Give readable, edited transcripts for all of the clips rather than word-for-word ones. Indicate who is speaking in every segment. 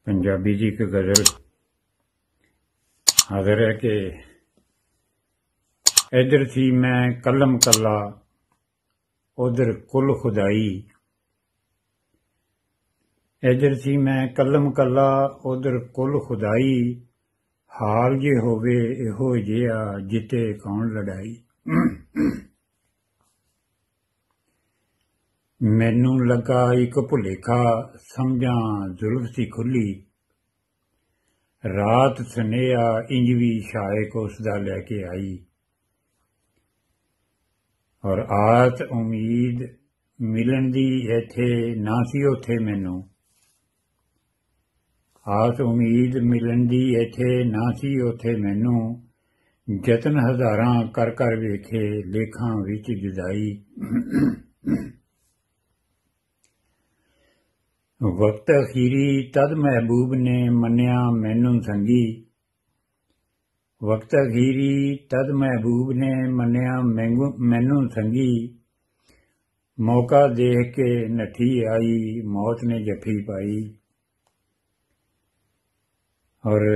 Speaker 1: पंजाबी जी की गज़ल हाज़िर है कि इधर थी मैं कलम कला उधर कुल खुदाई। इधर थी मैं कलम कला उधर कुल खुदाई। हाल जे होवे इहो जिहा जिते कौन लड़ाई। मैनू लगा एक भुलेखा समझां जुल्फ सी खुली। रात सुनेहा इंज भी शायक उसदा लैके आई। और आस उम्मीद मिलन दी इत्थे ना सी उथे मैनू। आस उम्मीद मिलन दी इत्थे ना सी उथे मैनू। जतन हज़ारां कर कर वेखे लेखां विच जुदाई। वक्त अखीरी तद महबूब ने मन्निया मैनू संगी। वक्त अखीरी तद महबूब ने मन्निया मैनू संगी। मौका देख के नठी आई मौत ने जफी पाई। और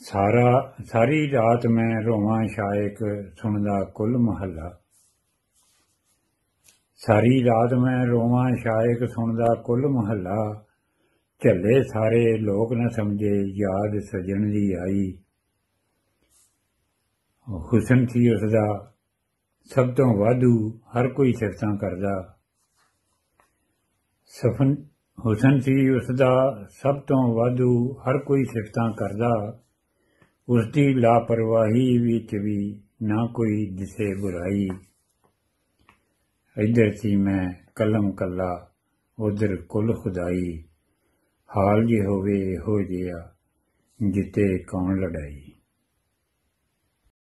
Speaker 1: सारी रात मैं रोवां शायक सुनदा कुल महला। सारी रात मैं रोवां शायक सुनदा कुल महला। झल्ले सारे लोग न समझे याद सजन दी आई। हुसन सी उसदा सब तो वाधू हर कोई सिफतां करदा। हुसन सी उसदा सब तो वाधू हर कोई सिफतां करदा। उसदी लापरवाही विच भी ना कोई दिसे बुराई। इधर सी मैं कलम कला उधर कुल खुदाई। हाल जे होवे इहो जिहा जिते कौन लड़ाई।